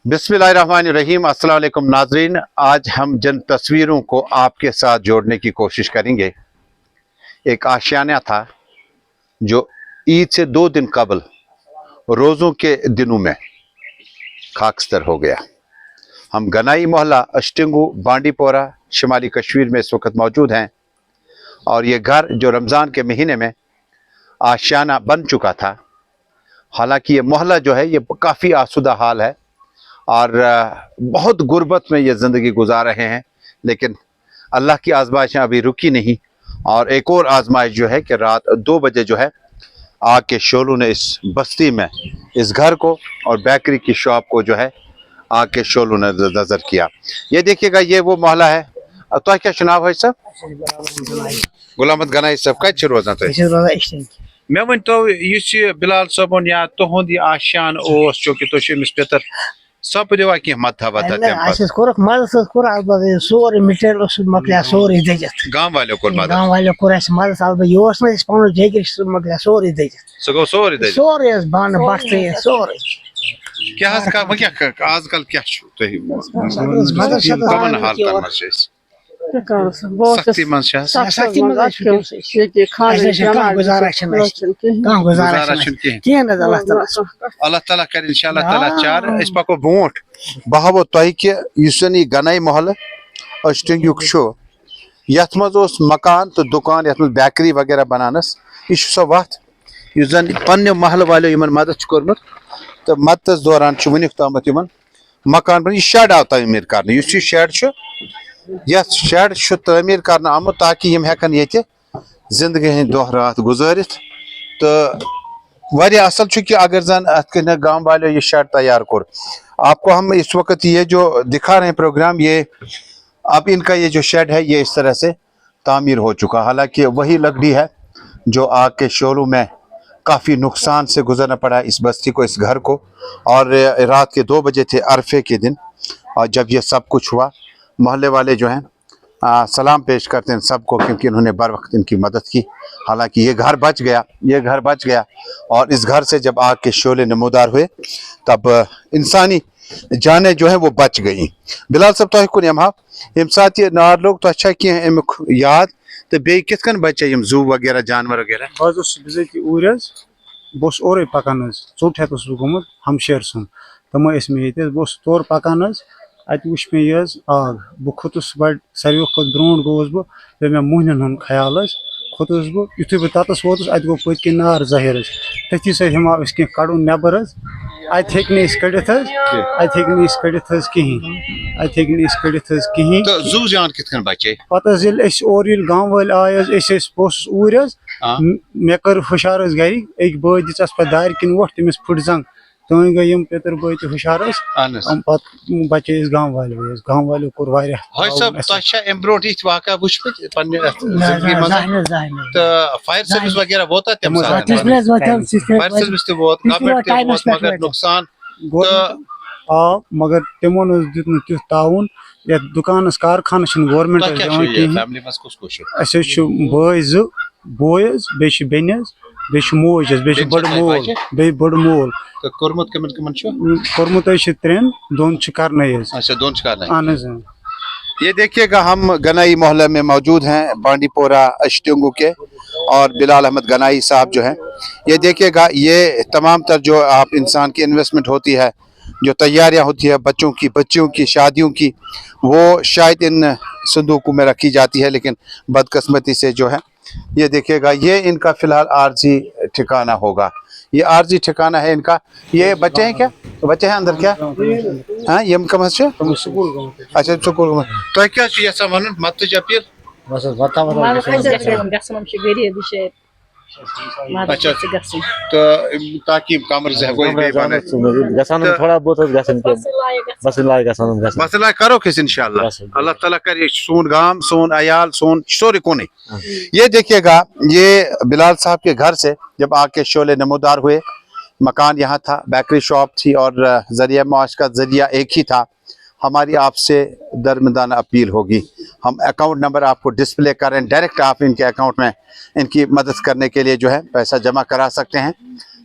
बिस्मिल्लाहिर्रहमानिर्रहीम। अस्सलाम वालेकुम नाजरीन, आज हम जिन तस्वीरों को आपके साथ जोड़ने की कोशिश करेंगे, एक आशियाना था जो ईद से 2 दिन कबल रोज़ों के दिनों में खाकस्तर हो गया। हम गनाई मोहल्ला अष्टिंगू बांडीपोरा शुमाली कश्मीर में इस वक्त मौजूद हैं और ये घर जो रमज़ान के महीने में आशियाना बन चुका था। हालांकि ये मोहल्ला जो है ये काफ़ी आसूदा हाल है और बहुत गुर्बत में ये ज़िंदगी गुजार रहे हैं, लेकिन अल्लाह की आजमाइशें अभी रुकी नहीं। और एक और आजमाइश जो है कि रात 2 बजे जो है आग के शोलों ने इस बस्ती में इस घर को और बेकरी की शॉप को जो है आग के शोलों ने नज़र किया। ये देखिएगा, ये वो मोहल्ला है। तो क्या चुनाव है सब गुलामत गनाई सब कत रोजान तुम मे वन तो बिलाल सबन या तुहद आशियान चूंकि तुम पितर सपदिवा कह मत सोरे मिटेल मकलिया सोरे दजित गांव वालों को मदद अलबत् योर पन जगह मकलिया सोरे दजित सो गो सोरे सोरे बन बट सोरे क्या आजकल क्या कमन हालतन सख्ती मन अल्लाह ताला कर इंशाअल्लाह ताला चार इस पको बोट बहावो तय कि यह गनाई मोहल्ल अष्टिंगुक यथ मज मकान तो दुकान यथ मज बेकरी वगैरह बनानस यह सो वत जन पन्ने महल वालों इन मदद कोर्मुत तो मदद दौरान वनिक तामत इन मकान बन शेड आव तमीर कर शेड शेड तमीर कर आमुत ताकि यम हेकन ये जिंदगी हंद दह रात गुजारित। तो वारिया असल कि अगर जन अत गांव वालों ये शेड तैयार कोर, आपको हम इस वक्त ये जो दिखा रहे हैं प्रोग्राम, ये अब इनका ये जो शेड है ये इस तरह से तामीर हो चुका। हालांकि वही लकड़ी है जो आग के शोलों में काफ़ी नुकसान से गुजरना पड़ा इस बस्ती को, इस घर को। और रात के 2 बजे थे अरफे के दिन, और जब ये सब कुछ हुआ मोहल्ले वाले जो हैं सलाम पेश करते हैं सबको, क्योंकि उन्होंने बर वक्त इनकी मदद की। हालांकि ये घर बच गया, और इस घर से जब आग के शोले नमूदार हुए तब इंसानी जाने जो है वो बच गई। बिलाल साहब तुह कुन यम सात ये नार लोग तो अच्छा कि अमुक याद तो बे कित कन बचे यम जू वगैरह जानवर वगैरह ऊर बस ओर पकान चोट हेत गुमुत हमशेर सुन तम मे बस तौर पकान अत वुच मे यह आग बह खोतुस बड़ सारे खुद ब्रोट गोस बह मे मोहन हूं ख्याल खोतुस बह युथ बह ततस वोतुस अत गो पत किन नार जहिर तथी सत हमा कह कड़न नबर अत कड़ित कहीं तो जू जान कित कन बचे पे और गाँव वाल आए बस ऊर मे कर हुशार गर एक बे दिस पे दार किन वोट तमिस फुट जंग तम गई पेतर बे हुशार पे बचे गाँव वालों कोर फायर सर्विस वगैरह वोता मगर नुकसान आ मगर तिमो दिन तुथ ताउन ये दुकान कारखाना गवर्नमेंट बे जो बोज बेन मोज बड़ मोल कोर्मुत 3 दोन करना। ये देखिएगा, हम गनाई मोहल्ले में मौजूद हैं बांडीपोरा अष्टिंगू के, और बिलाल अहमद गनाई साहब जो हैं। ये देखिएगा, ये तमाम तर जो आप इंसान की इन्वेस्टमेंट होती है, जो तैयारियां होती है बच्चों की शादियों की, वो शायद इन संदूकों में रखी जाती है, लेकिन बदकिस्मती से जो है ये देखिएगा, ये इनका फिलहाल आर्जी ठिकाना होगा। ये आर्जी ठिकाना है इनका। ये बच्चे हैं क्या? बच्चे हैं अंदर क्या? हाँ, ये कम से अच्छा स्कूल तो क्या ये वन मत अपील अच्छा तो ताकि कमर थोड़ा बहुत मसला करो किस इंशाल्लाह अल्लाह ताला करे सोन गाम सोन अयाल सोन सोरे कोने। ये देखिएगा, ये बिलाल साहब के घर से जब आग के शोले नमूदार हुए, मकान यहाँ था, बेकरी शॉप थी और जरिया माश का जरिया एक ही था। हमारी आपसे दरमिदाना अपील होगी, हम अकाउंट नंबर आपको डिस्प्ले करें, डायरेक्ट आप इनके अकाउंट में इनकी मदद करने के लिए जो है पैसा जमा करा सकते हैं,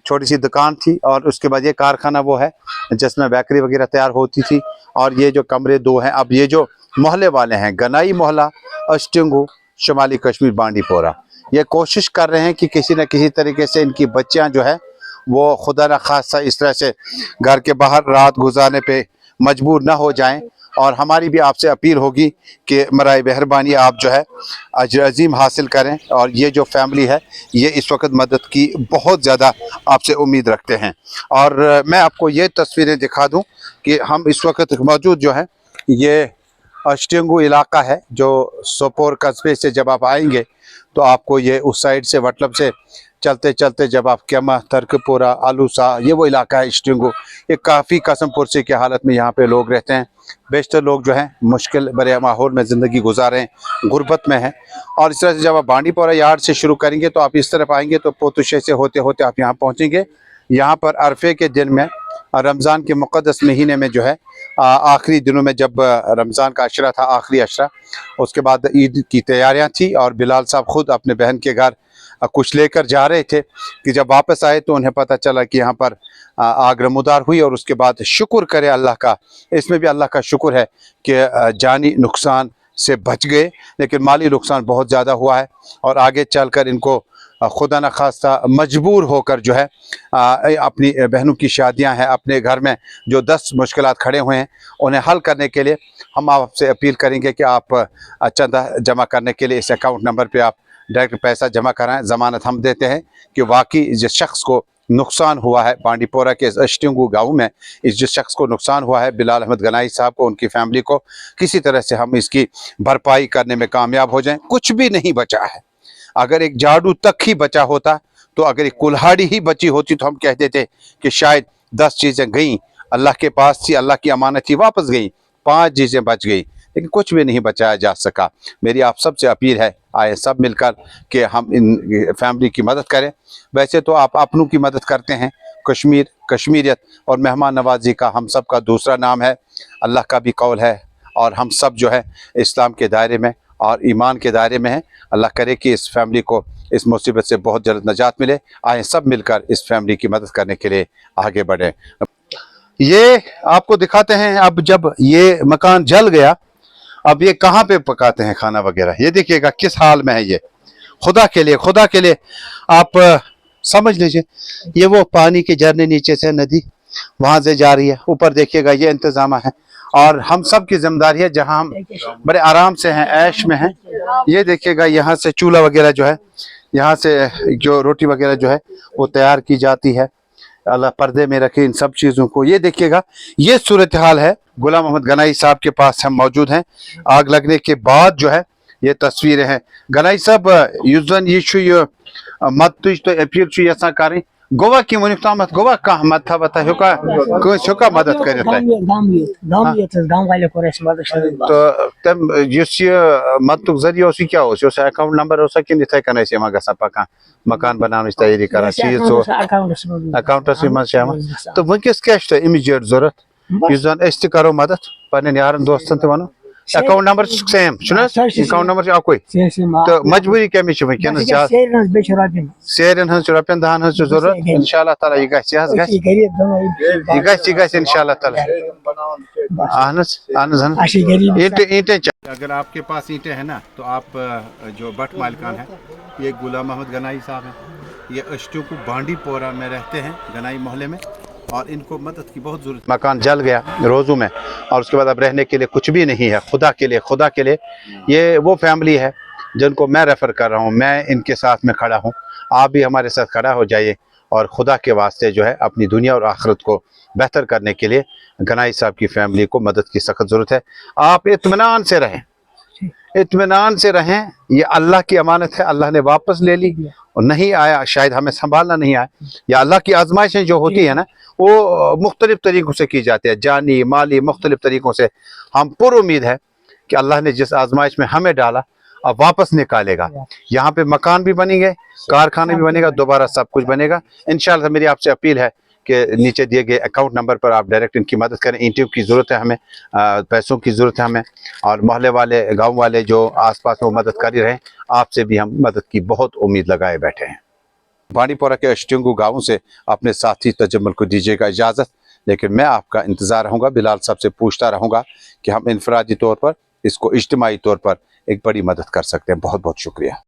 छोटी सी दुकान थी, और उसके बाद ये कारखाना वो है जिसमें बेकरी वगैरह तैयार होती थी, और ये जो कमरे दो हैं। अब ये जो मोहल्ले वाले हैं, गनाई मोहल्ला, अष्टिंगु, शुमाली कश्मीर, बांडीपोरा, ये कोशिश कर रहे हैं कि किसी न किसी तरीके से इनकी बच्चियां जो है वो खुदा न खासा इस तरह से घर के बाहर रात गुजारने पे मजबूर ना हो जाएं। और हमारी भी आपसे अपील होगी कि मराए मेहरबानी आप जो है अजर अजीम हासिल करें, और ये जो फैमिली है ये इस वक्त मदद की बहुत ज़्यादा आपसे उम्मीद रखते हैं। और मैं आपको ये तस्वीरें दिखा दूं कि हम इस वक्त मौजूद जो है ये अष्टिंगु इलाका है, जो सोपोर कस्बे से जब आप आएंगे तो आपको ये उस साइड से मतलब से चलते चलते जब आप केमा, तर्कपुरा, आलूसा, ये वो इलाका है अष्टिंगु। ये काफ़ी कसम पुरसी की हालत में यहाँ पे लोग रहते हैं। बेशतर लोग जो हैं मुश्किल भरे माहौल में ज़िंदगी गुजारें, गुर्बत में हैं। और इस तरह से जब आप बांडीपोरा यार्ड से शुरू करेंगे तो आप इस तरफ आएंगे तो पोतुशे से होते होते आप यहाँ पहुँचेंगे। यहाँ पर अरफे के दिन में, रमज़ान के मुक़द्दस महीने में जो है आखिरी दिनों में, जब रमज़ान का अशरा था, आखिरी अशरा, उसके बाद ईद की तैयारियां थी, और बिलाल साहब ख़ुद अपने बहन के घर कुछ लेकर जा रहे थे कि जब वापस आए तो उन्हें पता चला कि यहाँ पर आग नमूदार हुई। और उसके बाद शुक्र करे अल्लाह का, इसमें भी अल्लाह का शुक्र है कि जानी नुकसान से बच गए, लेकिन माली नुकसान बहुत ज़्यादा हुआ है। और आगे चलकर इनको खुदा न खास्ता मजबूर होकर जो है अपनी बहनों की शादियां हैं, अपने घर में जो 10 मुश्किलात खड़े हुए हैं उन्हें हल करने के लिए हम आपसे अपील करेंगे कि आप चंदा जमा करने के लिए इस अकाउंट नंबर पे आप डायरेक्ट पैसा जमा कराएं। ज़मानत हम देते हैं कि वाकई जिस शख्स को नुकसान हुआ है बांडीपोरा के अष्टिंगु गाँव में, जिस शख्स को नुकसान हुआ है, बिलाल अहमद गनाई साहब को, उनकी फैमिली को, किसी तरह से हम इसकी भरपाई करने में कामयाब हो जाएं। कुछ भी नहीं बचा है। अगर एक झाड़ू तक ही बचा होता, तो अगर एक कुल्हाड़ी ही बची होती तो हम कहते थे कि शायद 10 चीज़ें गईं, अल्लाह के पास थी, अल्लाह की अमानत थी, वापस गई, 5 चीज़ें बच गई, लेकिन कुछ भी नहीं बचाया जा सका। मेरी आप सबसे अपील है, आए सब मिलकर कि हम इन फैमिली की मदद करें। वैसे तो आप अपनों की मदद करते हैं, कश्मीर, कश्मीरियत और मेहमान नवाजी का हम सब का दूसरा नाम है। अल्लाह का भी कौल है, और हम सब जो है इस्लाम के दायरे में और ईमान के दायरे में हैं। अल्लाह करे कि इस फैमिली को इस मुसीबत से बहुत जल्द नजात मिले। आए सब मिलकर इस फैमिली की मदद करने के लिए आगे बढ़ें। ये आपको दिखाते हैं, अब जब ये मकान जल गया, अब ये कहाँ पे पकाते हैं खाना वगैरह, ये देखिएगा किस हाल में है। ये खुदा के लिए आप समझ लीजिए, ये वो पानी के झरने नीचे से नदी वहां से जा रही है, ऊपर देखिएगा ये इंतजाम है, और हम सब की जिम्मेदारी है। जहां हम बड़े आराम से हैं, ऐश में हैं, ये देखिएगा यहाँ से चूल्हा वगैरह जो है, यहाँ से जो रोटी वगैरह जो है वो तैयार की जाती है। अल्लाह पर्दे में रखे इन सब चीज़ों को। ये देखिएगा, ये सूरत हाल है। गुलाम मोहम्मद गनाई साहब के पास हम मौजूद हैं। आग लगने के बाद जो है ये तस्वीरें हैं। गनाई साहब, युजन ये मत तो अपील यसा करें गोवा की वनिक तामत गोवा का मत था बता हुका हुका मदद करे गांव वाले को मदद तो तम युस ये मतुक जरिया उसी क्या हो अकाउंट नंबर हो सकिन इथे कने से मगा पका मकान बनाने की तैयारी करा चीज तो अकाउंट से मत तो वंकस कैश इमीडिएट जरूरत युजन एस्ट करो मदद पने यारन दोस्तन ते वनो अकाउंट नंबर सेम सुना अकाउंट नंबर आकोई तो मजबूरी के मिश वंकन जा शेरन हन रुपयन दहन हन जरूरत इंशाल्लाह ताला ये गस इंशाल्लाह ताला आनस ईंटें अगर आपके पास ईंटें हैं ना तो आप जो बट मालिकान है, ये गुलाम मोहम्मद गनाई साहब हैं, ये अष्टिंगु बांडीपोरा में रहते हैं, गनाई मोहल्ले में, और इनको मदद की बहुत ज़रूरत। मकान जल गया रोज़ू में, और उसके बाद अब रहने के लिए कुछ भी नहीं है। खुदा के लिए ये वो फैमिली है जिनको मैं रेफ़र कर रहा हूँ, मैं इनके साथ में खड़ा हूँ। आप भी हमारे साथ खड़ा हो जाइए, और खुदा के वास्ते जो है अपनी दुनिया और आखिरत को बेहतर करने के लिए गनाई साहब की फैमिली को मदद की सख्त ज़रूरत है। आप इत्मीनान से रहें, ये अल्लाह की अमानत है। अल्लाह ने वापस ले ली और नहीं आया, शायद हमें संभालना नहीं आया, या अल्लाह की आजमाइशें जो होती है ना वो मुख्तलिफ तरीक़ों से की जाती है, जानी माली मुख्तलिफ तरीक़ों से। हम पुर उम्मीद है कि अल्लाह ने जिस आजमाइश में हमें डाला अब वापस निकालेगा। यहाँ पे मकान भी बनेंगे, कारखाने भी बनेगा, दोबारा सब कुछ बनेगा इंशाअल्लाह। मेरी आपसे अपील है कि नीचे दिए गए अकाउंट नंबर पर आप डायरेक्ट इनकी मदद करें। ईंटों की ज़रूरत है हमें, पैसों की ज़रूरत है हमें, और मोहल्ले वाले गांव वाले जो आसपास वो मदद कर ही रहे हैं, आपसे भी हम मदद की बहुत उम्मीद लगाए बैठे हैं। बांडी पोरा के अष्टिंगू गाँव से अपने साथी तजम्मुल को दीजिएगा इजाज़त, लेकिन मैं आपका इंतज़ार रहूँगा, बिलाल साहब से पूछता रहूँगा कि हम इनफरादी तौर पर इसको इज्तिमाई तौर पर एक बड़ी मदद कर सकते हैं। बहुत बहुत शुक्रिया।